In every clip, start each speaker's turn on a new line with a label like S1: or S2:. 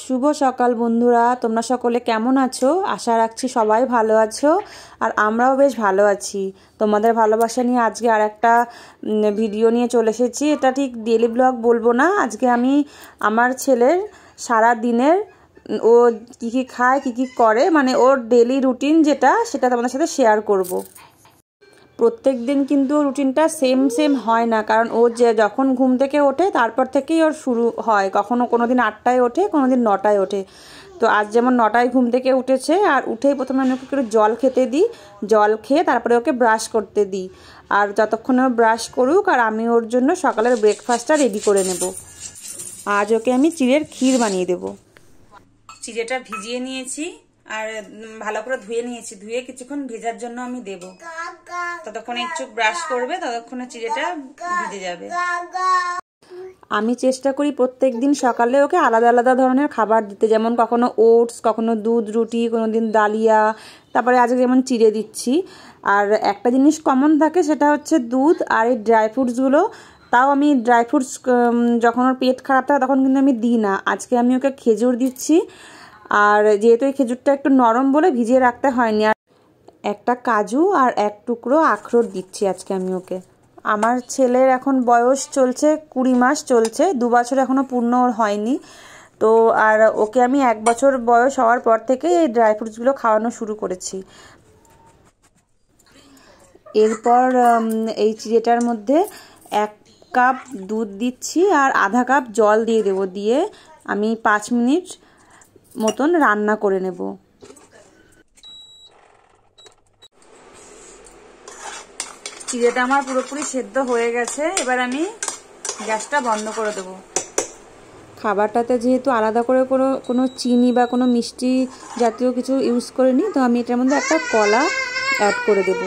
S1: শুভ সকাল বন্ধুরা, তোমরা সকলে কেমন আছো? আশা রাখছি সবাই ভালো আছো আর আমরাও বেশ ভালো আছি। তোমাদের ভালোবাসা নিয়ে আজকে আর একটা ভিডিও নিয়ে চলে এসেছি। এটা ঠিক ডেইলি ব্লগ বলবো না, আজকে আমি আমার ছেলের সারা দিনের ও কী কী খায় কী কী করে, মানে ওর ডেইলি রুটিন যেটা, সেটা তোমাদের সাথে শেয়ার করব। প্রত্যেক দিন কিন্তু রুটিনটা সেম হয় না, কারণ ও যে যখন ঘুম থেকে ওঠে তারপর থেকেই ওর শুরু হয়। কখনো কোনো দিন 8টায় ওঠে, কোনো দিন 9টায় ওঠে। তো আজ যেমন 9টায় ঘুম থেকে উঠেছে, আর উঠেই প্রথমে আমি ওকে একটু জল খেতে দিই, জল খেয়ে তারপরে ওকে ব্রাশ করতে দিই। আর যতক্ষণে ও ব্রাশ করুক আর আমি ওর জন্য সকালের ব্রেকফাস্টটা রেডি করে নেব। আজ ওকে আমি চিড়ের ক্ষীর বানিয়ে দেব। চিড়েটা ভিজিয়ে নিয়েছি আর ভালো করে ধুয়ে নিয়েছি, ধুয়ে কিছুক্ষণ ভেজার জন্য আমি দেব। ততক্ষণে একটু ব্রাশ করবে, ততক্ষণে চিড়েটা ভিজে যাবে। আমি চেষ্টা করি প্রত্যেক দিন সকালে ওকে আলাদা আলাদা ধরনের খাবার দিতে, যেমন কখনো ওটস, কখনো দুধ রুটি, কোনো দিন ডালিয়া, তারপরে আজকে যেমন চিড়ে দিচ্ছি। আর একটা জিনিস কমন থাকে, সেটা হচ্ছে দুধ আর এই ড্রাই ফ্রুটসগুলো। তাও আমি ড্রাই ফ্রুটস যখন ওর পেট খারাপ থাকে তখন কিন্তু আমি দিই না। আজকে আমি ওকে খেজুর দিচ্ছি, আর যেহেতু এই খেজুরটা একটু নরম বলে ভিজিয়ে রাখতে হয়নি। আর একটা কাজু আর এক টুকরো আখরোট দিচ্ছি আজকে আমি ওকে। আমার ছেলের এখন বয়স চলছে 20 মাস চলছে, 2 বছর এখনও পূর্ণ ওর হয়নি। তো আর ওকে আমি 1 বছর বয়স হওয়ার পর থেকে এই ড্রাই ফ্রুটসগুলো খাওয়ানো শুরু করেছি। এরপর এই চিড়েটার মধ্যে 1 কাপ দুধ দিচ্ছি আর আধা কাপ জল দিয়ে দেবো, দিয়ে আমি 5 মিনিট মতন রান্না করে নেব। চিড়েটা আমার পুরোপুরি সেদ্ধ হয়ে গেছে, এবার আমি গ্যাসটা বন্ধ করে দেবো। খাবারটাতে যেহেতু আলাদা করে কোনো চিনি বা কোনো মিষ্টি জাতীয় কিছু ইউজ করিনি, তো আমি এটার মধ্যে একটা কলা অ্যাড করে দেব।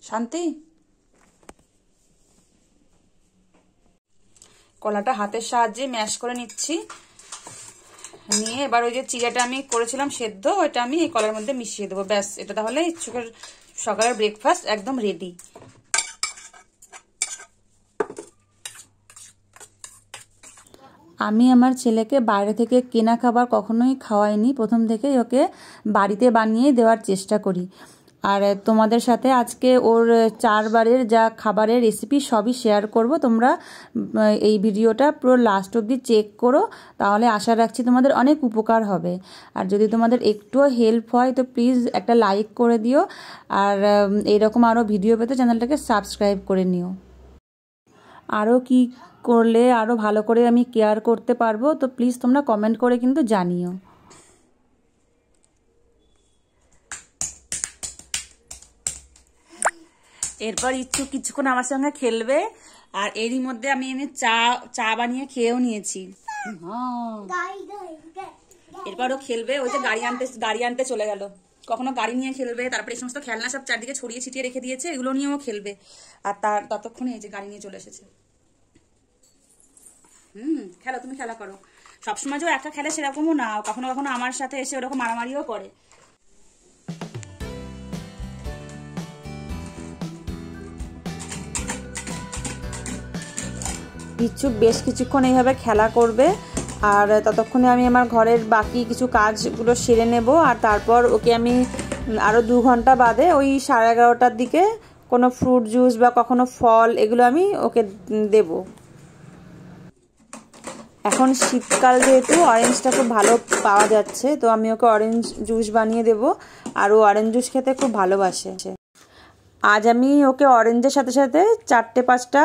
S1: শান্তি, কলাটা হাতের সাহায্যে ম্যাশ করে নিচ্ছি, নিয়ে এবার ওই যে চিড়েটা আমি করেছিলাম সেদ্ধ, ওইটা আমি এই কলার মধ্যে মিশিয়ে দেবো। ব্যাস, এটা তাহলে সকালের ব্রেকফাস্ট একদম রেডি। আমি আমার ছেলেকে বাইরে থেকে কেনা খাবার কখনোই খাওয়াইনি, প্রথম থেকেই ওকে বাড়িতে বানিয়ে দেওয়ার চেষ্টা করি। আর তোমাদের সাথে আজকে ওর 4 বারের যা খাবারের রেসিপি সবই শেয়ার করব। তোমরা এই ভিডিওটা পুরো লাস্ট অবধি চেক করো, তাহলে আশা রাখছি তোমাদের অনেক উপকার হবে। আর যদি তোমাদের একটুও হেল্প হয় তো প্লিজ একটা লাইক করে দিও, আর এইরকম আরও ভিডিও পেতে চ্যানেলটাকে সাবস্ক্রাইব করে নিও। আরও কি করলে আরও ভালো করে আমি কেয়ার করতে পারবো, তো প্লিজ তোমরা কমেন্ট করে কিন্তু জানিও। এরপর ইচ্ছু কিছুক্ষণ আমার সঙ্গে খেলবে, আর এরই মধ্যে আমি এনে চা বানিয়ে খেয়েও নিয়েছি। এরপরও খেলবে, ওই যে গাড়ি আনতে চলে গেল। কখনো গাড়ি নিয়ে খেলবে, তারপরে এই সমস্ত খেলনা সব চারদিকে ছড়িয়ে ছিটিয়ে রেখে দিয়েছে, এগুলো নিয়েও খেলবে। আর ততক্ষণে এই যে গাড়ি নিয়ে চলে এসেছে। খেলো, তুমি খেলা করো। সবসময় যে একা খেলে সেরকমও না, কখনো কখনো আমার সাথে এসে ওরকম মারামারিও করে। ইচ্ছুক বেশ কিছুক্ষণ এইভাবে খেলা করবে, আর ততক্ষণে আমি আমার ঘরের বাকি কিছু কাজগুলো সেরে নেব। আর তারপর ওকে আমি আরও 2 ঘন্টা বাদে ওই 11:30টার দিকে কোনো ফ্রুট জুস বা কখনো ফল, এগুলো আমি ওকে দেব। এখন শীতকাল যেহেতু অরেঞ্জটা খুব ভালো পাওয়া যাচ্ছে, তো আমি ওকে অরেঞ্জ জুস বানিয়ে দেব, আর ও অরেঞ্জ জুস খেতে খুব ভালোবাসে। আজ আমি ওকে অরেঞ্জের সাথে সাথে 4-5টা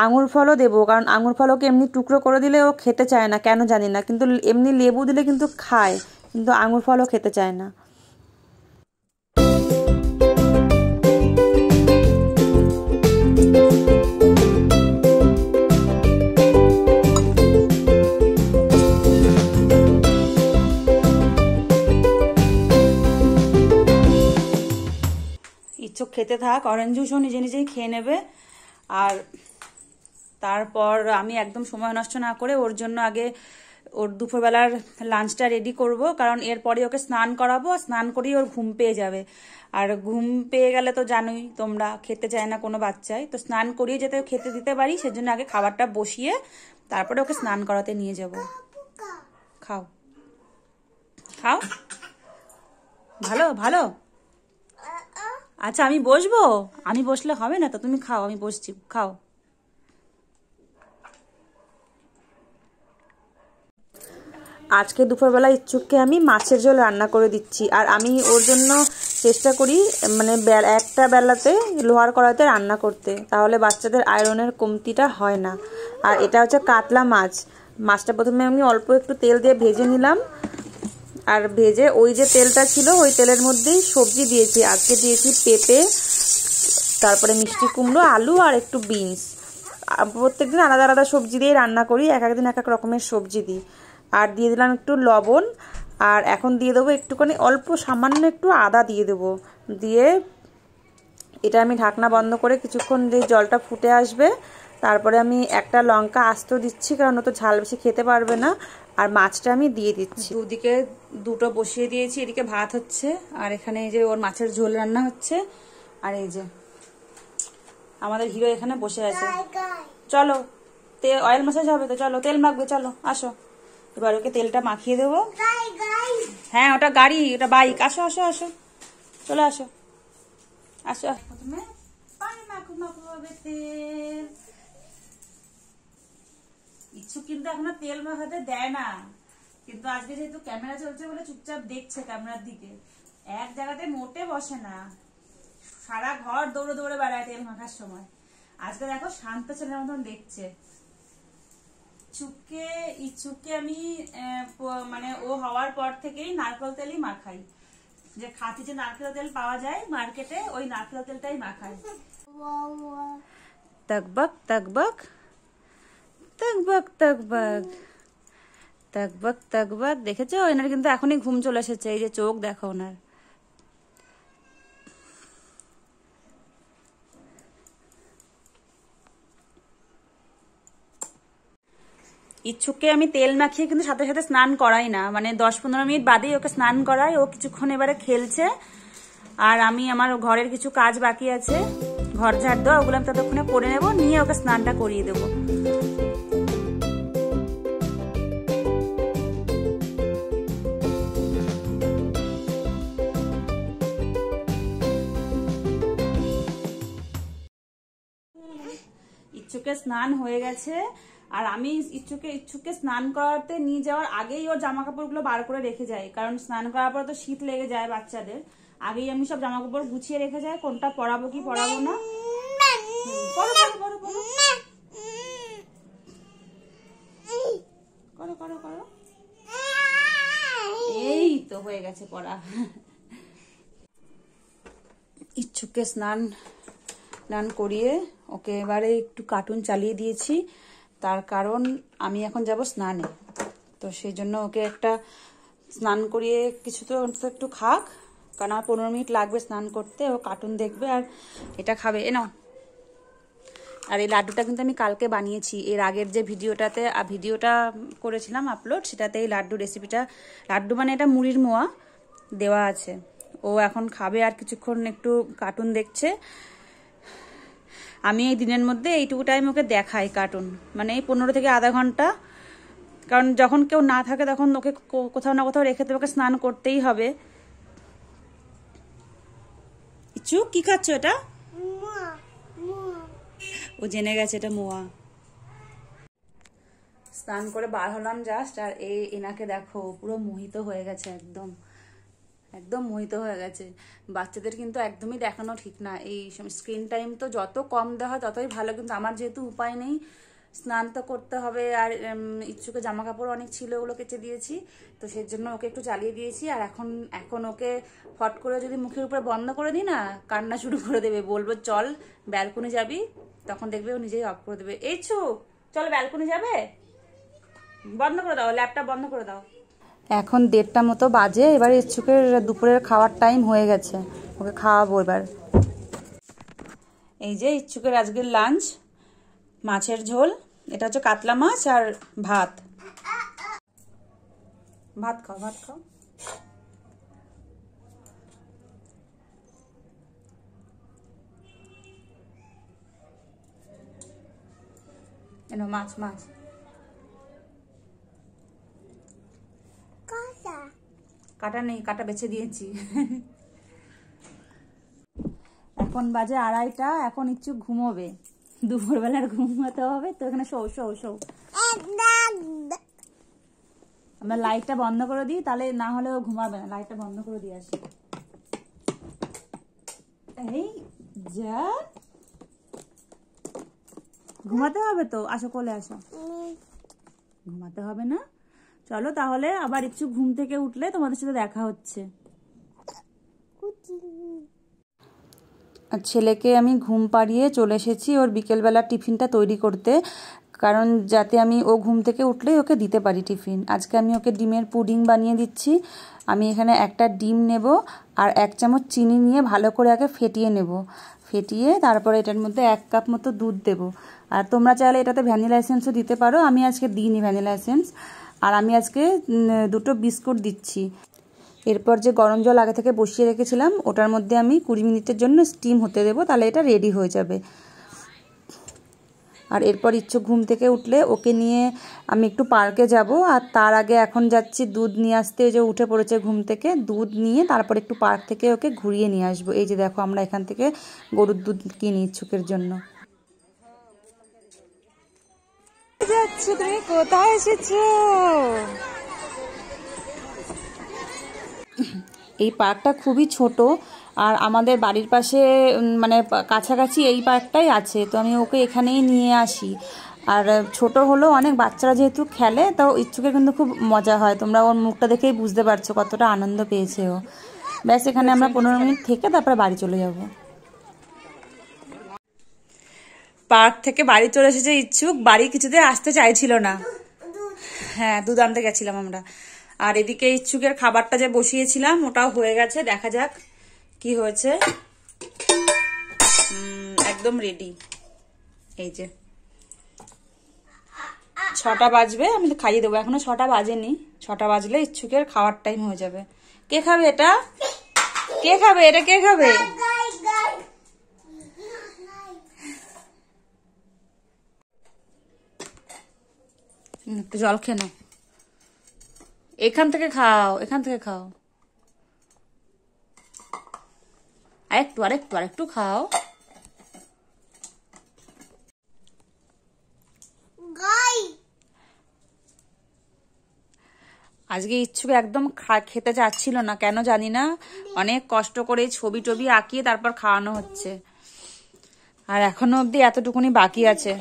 S1: আঙুর ফলও দেবো, কারণ আঙুর ফল ওকে এমনি টুকরো করে দিলে ও খেতে চায় না, কেন জানি না। কিন্তু এমনি লেবু দিলে কিন্তু খায়, কিন্তু আঙুর ফলও খেতে চায় না। ইচ্ছুক খেতে থাক, অরেঞ্জ জুসও নিজে নিজেই খেয়ে নেবে। আর তারপর আমি একদম সময় নষ্ট না করে ওর জন্য আগে ওর দুপুরবেলার লাঞ্চটা রেডি করব, কারণ এরপরে ওকে স্নান করাবো, স্নান করিয়ে ওর ঘুম পেয়ে যাবে। আর ঘুম পেয়ে গেলে তো জানোই তোমরা, খেতে চায় না কোনো বাচ্চাই, তো স্নান করিয়ে যাতে খেতে দিতে পারি সেজন্য আগে খাবারটা বসিয়ে তারপরে ওকে স্নান করাতে নিয়ে যাব। খাও খাও, ভালো ভালো। আচ্ছা আমি বসবো, আমি বসলে হবে না তো, তুমি খাও, আমি বসছি, খাও। আজকে দুপুরবেলা ইচ্ছুককে আমি মাছের ঝোল রান্না করে দিচ্ছি, আর আমি ওর জন্য চেষ্টা করি মানে একটা বেলাতে লোহার কড়াইতে রান্না করতে, তাহলে বাচ্চাদের আয়রনের কমতিটা হয় না। আর এটা হচ্ছে কাতলা মাছ। মাছটা প্রথমে আমি অল্প একটু তেল দিয়ে ভেজে নিলাম, আর ভেজে ওই যে তেলটা ছিল ওই তেলের মধ্যেই সবজি দিয়েছি। আজকে দিয়েছি পেঁপে, তারপরে মিষ্টি কুমড়ো, আলু আর একটু বিনস। প্রত্যেকদিন আলাদা আলাদা সবজি দিয়ে রান্না করি, এক একদিন এক এক রকমের সবজি দিই। আর দিয়ে দিলাম একটু লবণ, আর এখন দিয়ে দেবো একটুখানি অল্প সামান্য একটু আদা দিয়ে দেবো। দিয়ে এটা আমি ঢাকনা বন্ধ করে কিছুক্ষণ দিয়ে জলটা ফুটে আসবে, তারপরে আমি একটা লঙ্কা আস্ত দিচ্ছি, কারণ ও তো ঝাল বেশি খেতে পারবে না। আর মাছটা আমি দিয়ে দিচ্ছি। দুদিকে দুটো বসিয়ে দিয়েছি, এদিকে ভাত হচ্ছে আর এখানে এই যে ওর মাছের ঝোল রান্না হচ্ছে। আর এই যে আমাদের হিরো এখানে বসে আছে। চলো তেল অয়েল ম্যাসাজ হবে তো, চলো তেল মাখবে, চলো আসো। এবার ওকে তেলটা মাখিয়ে দেবো। হ্যাঁ ওটা গাড়ি, ওটা বাইক। আসো আসো আসো, চলে আসো আসো। প্রথমে পানি মাখো মাখো হবে তেল। ইচ্ছুক কিন্তু এখনো তেল মাখাতে দেয় না, কিন্তু আজকে যেহেতু ক্যামেরা চলছে বলে চুপচাপ দেখছে ক্যামেরার দিকে, এক জায়গাতে মোটে বসে না, সারা ঘর দৌড়ে দৌড়ে বেড়ায় তেল মাখার সময়। আজকে দেখো শান্ত ছেলের মতন দেখছে। ইচ্ছুককে আমি মানে ও হওয়ার পর থেকেই নারকেল তেলই মাখাই, যে খাঁটি যে নারকেল তেল পাওয়া যায় মার্কেটে, ওই নারকেল তেলটাই মাখাই। তকবক তকবক তকবক তকবক তকবক তকবক। দেখেছো এনার কিন্তু এখনই ঘুম চলে এসেছে, এই যে চোখ দেখো ওনার। ইচ্ছুককে আমি তেল মাখিয়ে কিন্তু সাথে সাথে স্নান করাই না, মানে 10-15 মিনিট বাদেই ওকে স্নান করাই। ও কিছুক্ষণ এবারে খেলছে, আর আমি আমার ঘরের কিছু কাজ বাকি আছে, ঘর ঝাড় দেওয়া, ওগুলো আমি ততক্ষণে করে নেবো, নিয়ে ওকে স্নানটা করিয়ে দেবো। ইচ্ছুকের স্নান হয়ে গেছে, আর আমি ইচ্ছুককে স্নান করাতে নিয়ে যাওয়ার আগেই ওর জামা কাপড়গুলো বার করে রেখে যাই, কারণ স্নান করার পর তো শীত লেগে যায় বাচ্চাদের। আগেই আমি সব জামা কাপড় গুছিয়ে রেখে যাই, কোনটা পরাবো কি পরাবো না। করো করো করো, এই তো হয়ে গেছে পড়া। ইচ্ছুককে স্নান করিয়ে ওকে এবারে একটু কার্টুন চালিয়ে দিয়েছি, তার কারণ আমি এখন যাব স্নানে, তো সেই জন্য ওকে একটা স্নান করিয়ে কিছু তো একটু খাক, কারণ আমার 15 মিনিট লাগবে স্নান করতে। ও কার্টুন দেখবে আর এটা খাবে। নাও। আর এই লাড্ডুটা কিন্তু আমি কালকে বানিয়েছি, এর আগের যে ভিডিওটা করেছিলাম আপলোড, সেটাতে এই লাড্ডু মানে এটা মুড়ির মোয়া দেওয়া আছে। ও এখন খাবে আর কিছুক্ষণ একটু কার্টুন দেখছে। আমি এই দিনের মধ্যে এইটুকু টাইম ওকে দেখাই কার্টুন, মানে এই 15 থেকে আধা ঘন্টা, কারণ যখন কেউ না থাকে তখন ওকে কোথাও না কোথাও রেখে ওকে স্নান করতেই হবে। ইচ্ছু কি খাচ্ছ এটা? ও জেনে গেছে এটা মোয়া। স্নান করে বার হলাম জাস্ট, আর এনাকে দেখো পুরো মোহিত হয়ে গেছে, একদম একদম মোহিত হয়ে গেছে। বাচ্চাদের কিন্তু একদমই দেখানো ঠিক না, এই স্ক্রিন টাইম তো যত কম দেওয়া হয় ততই ভালো, কিন্তু আমার যেহেতু উপায় নেই, স্নান তো করতে হবে, আর ইচ্ছুকে জামা কাপড় অনেক ছিল ওগুলো কেচে দিয়েছি, তো সেই জন্য ওকে একটু চালিয়ে দিয়েছি। আর এখন ওকে ফট করে যদি মুখের উপরে বন্ধ করে দিই না, কান্না শুরু করে দেবে, বলবো চল ব্যালকনি যাবি, তখন দেখবে ও নিজেই অফ করে দেবে। এই চল ব্যালকনি যাবে, বন্ধ করে দাও, ল্যাপটপ বন্ধ করে দাও। এখন 1:30টা মতো বাজে, এবার ইচ্ছুকের দুপুরের খাওয়ার টাইম হয়ে গেছে, ওকে খাওয়াবো এবার। এই যে ইচ্ছুকের আজকের লাঞ্চ, মাছের ঝোল, এটা হচ্ছে কাতলা মাছ আর ভাত। ভাত খাও, ভাত খাও। এনো মাছ, মাছ কাটা নেই, কাটা বেছে দিয়েছি। এখন বাজে 2:30, এখন ইচ্ছুক ঘুমোবে, দুপুরবেলার ঘুমাতে হবে তো। এখানে শো শো শো। আমরা লাইটটা বন্ধ করে দিই, তাহলে না হলে ও ঘুমাবে না। লাইটটা বন্ধ করে দিয়ে আসি। এই যা, ঘুমাতে হবে তো, আসো কোলে আসো। ঘুমাতে হবে না? চলো তাহলে, আবার একটু ঘুম থেকে উঠলে তোমাদের সাথে দেখা হচ্ছে। আর ছেলেকে আমি ঘুম পাড়িয়ে চলে এসেছি ওর বিকেলবেলা টিফিনটা তৈরি করতে, কারণ যাতে আমি ও ঘুম থেকে উঠলেই ওকে দিতে পারি টিফিন। আজকে আমি ওকে ডিমের পুডিং বানিয়ে দিচ্ছি। আমি এখানে একটা ডিম নেব আর 1 চামচ চিনি নিয়ে ভালো করে আগে ফেটিয়ে নেব। ফেটিয়ে তারপরে এটার মধ্যে 1 কাপ মতো দুধ দেব। আর তোমরা চাইলে এটাতে ভ্যানিলা এসেন্সও দিতে পারো, আমি আজকে দিইনি ভ্যানিলা এসেন্স। আর আমি আজকে 2টো বিস্কুট দিচ্ছি। এরপর যে গরম জল আগে থেকে বসিয়ে রেখেছিলাম ওটার মধ্যে আমি 20 মিনিটের জন্য স্টিম হতে দেবো, তাহলে এটা রেডি হয়ে যাবে। আর এরপর ইচ্ছুক ঘুম থেকে উঠলে ওকে নিয়ে আমি একটু পার্কে যাব। আর তার আগে এখন যাচ্ছি দুধ নিয়ে আসতে। যে উঠে পড়েছে ঘুম থেকে, দুধ নিয়ে তারপর একটু পার্ক থেকে ওকে ঘুরিয়ে নিয়ে আসবো। এই যে দেখো, আমরা এখান থেকে গরুর দুধ কিনি ইচ্ছুকের জন্য। যাচ্ছ তুমি, কোথায় এসেছো? এই পার্কটা খুবই ছোট, আর আমাদের বাড়ির পাশে মানে কাছাকাছি এই পার্কটাই আছে, তো আমি ওকে এখানেই নিয়ে আসি। আর ছোট হলেও অনেক বাচ্চারা যেহেতু খেলে, তো ইচ্ছুকের কিন্তু খুব মজা হয়। তোমরা ওর মুখটা দেখেই বুঝতে পারছো কতটা আনন্দ পেয়েছে ও। ব্যাস, এখানে আমরা 15 মিনিট থেকে তারপরে বাড়ি চলে যাব। পার্ক থেকে বাড়ি চলে এসেছে ইচ্ছুক। বাড়ি কিছুতে আসতে চাইছিল না। হ্যাঁ, দুধ আনতে গেছিলাম আমরা। আর এদিকে ইচ্ছুকের খাবারটা যে বসিয়েছিলাম ওটাও হয়ে গেছে, দেখা যাক কি হয়েছে। একদম রেডি। এই যে 6টা বাজবে, আমি খাইয়ে দেবো। এখনো 6টা বাজেনি, 6টা বাজলে ইচ্ছুকের খাওয়ার টাইম হয়ে যাবে। কে খাবে এটা? কে খাবে এটা? কে খাবে? একটু জল খেয়ে নাও। এখান থেকে খাও, এখান থেকে খাও। আরেকটু আরেকটু আরেকটু খাও। আজকে ইচ্ছুক একদম খেতে চাচ্ছিল না, কেন জানি না। অনেক কষ্ট করে ছবি টবি আঁকিয়ে তারপর খাওয়ানো হচ্ছে। আর এখনো অব্দি এতটুকুনি বাকি আছে।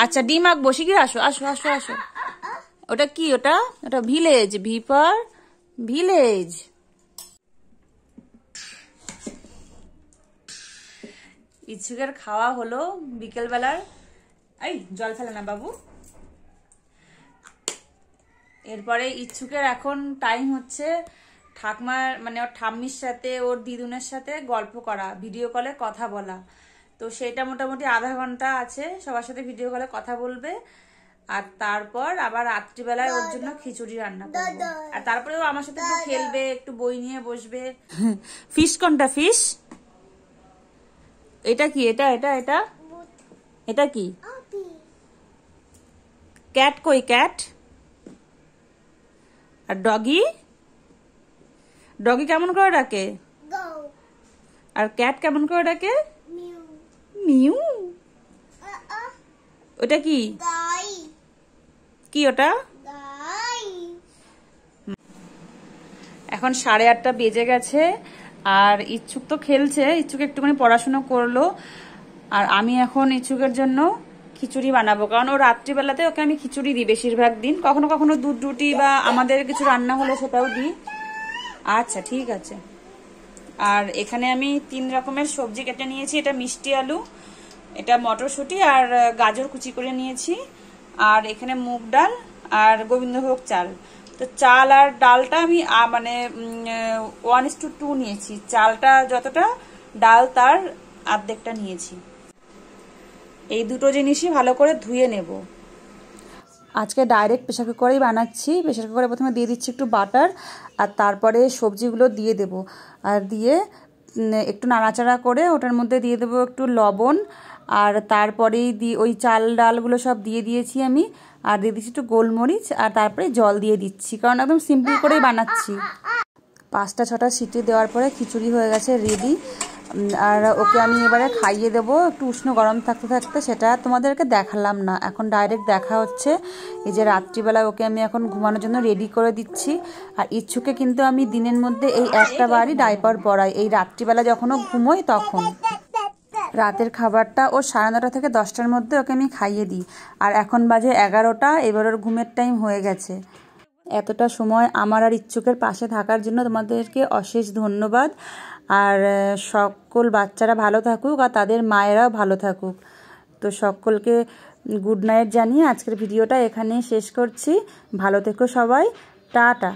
S1: আচ্ছা, ডিম আঁক বসে গিয়ে আসো আসো আসো আসো। ওটা কি? ওটা ওটা ভিলেজ, ভিপার ভিলেজ। ইচ্ছুকের খাওয়া হলো বিকেল বেলার। এই জল ফেলে না বাবু। এরপরে ইচ্ছুকের এখন টাইম হচ্ছে ঠাকমার মানে ওর ঠাম্মির সাথে, ওর দিদুনের সাথে গল্প করা, ভিডিও কলে কথা বলা। তো সেটা মোটামুটি আধা ঘন্টা আছে, সবার সাথে ভিডিও কলে কথা বলবে। আর তারপর আবার রাত্রিবেলায় ওর জন্য খিচুড়ি রান্না করবো। আর তারপরে ও আমার সাথে একটু খেলবে, একটু বই নিয়ে বসবে। ফিশ কোনটা? ফিশ এটা কি? এটা এটা এটা এটা কি? ক্যাট কই? ক্যাট। আর ডগি? ডগি কেমন করে ডাকে? আর ক্যাট কেমন করে ডাকে? মিউ। ওটা কি? কি ওটা? এখন 8:30 বেজে গেছে। আর ইচ্ছুক তো খেলছে, ইচ্ছুক একটুখানি পড়াশোনা করলো। আর আমি এখন ইচ্ছুকের জন্য খিচুড়ি বানাবো, কারণ ও রাত্রিবেলাতে ওকে আমি খিচুড়ি দিই বেশিরভাগ দিন। কখনো কখনো দুধ রুটি বা আমাদের কিছু রান্না হলে সেটাও দিই। আচ্ছা ঠিক আছে। আর এখানে আমি 3 রকমের সবজি কেটে নিয়েছি। এটা মিষ্টি আলু, এটা মটরশুঁটি আর গাজর কুচি করে নিয়েছি। আর এখানে মুগ ডাল আর গোবিন্দভোগ চাল। তো চাল আর ডালটা আমি মানে 1:2 নিয়েছি। চালটা যতটা, ডাল তার অর্ধেকটা নিয়েছি। এই দুটো জিনিসই ভালো করে ধুয়ে নেব। আজকে ডাইরেক্ট প্রেসার কুকারেই বানাচ্ছি। প্রেসার কুকারে প্রথমে দিয়ে দিচ্ছি একটু বাটার, আর তারপরে সবজিগুলো দিয়ে দেবো, আর দিয়ে একটু নাড়াচাড়া করে ওটার মধ্যে দিয়ে দেবো একটু লবণ, আর তারপরেই ওই চাল ডালগুলো সব দিয়ে দিয়েছি আমি, আর দিয়ে দিচ্ছি একটু গোলমরিচ, আর তারপরে জল দিয়ে দিচ্ছি, কারণ একদম সিম্পল করেই বানাচ্ছি। 5-6টা সিটি দেওয়ার পরে খিচুড়ি হয়ে গেছে রেডি। আর ওকে আমি এবারে খাইয়ে দেবো একটু উষ্ণ গরম থাকতে থাকতে, সেটা তোমাদেরকে দেখালাম না, এখন ডাইরেক্ট দেখা হচ্ছে। এই যে রাত্রিবেলা ওকে আমি এখন ঘুমানোর জন্য রেডি করে দিচ্ছি। আর ইচ্ছুকে কিন্তু আমি দিনের মধ্যে এই একটা বারই ডাইপার পরাই, এই রাত্রিবেলা যখনও ঘুমোই তখন। রাতের খাবারটা ও 9:30 থেকে 10টার মধ্যে ওকে আমি খাইয়ে দিই। আর এখন বাজে 11টা, এবার ওর ঘুমের টাইম হয়ে গেছে। এতটা সময় আমার আর ইচ্ছুকের পাশে থাকার জন্য তোমাদেরকে অশেষ ধন্যবাদ। আর সকল বাচ্চারা ভালো থাকুক আর তাদের মায়েরাও ভালো থাকুক। তো সকলকে গুড নাইট জানিয়ে আজকের ভিডিওটা এখানেই শেষ করছি। ভালো থেকো সবাই, টাটা।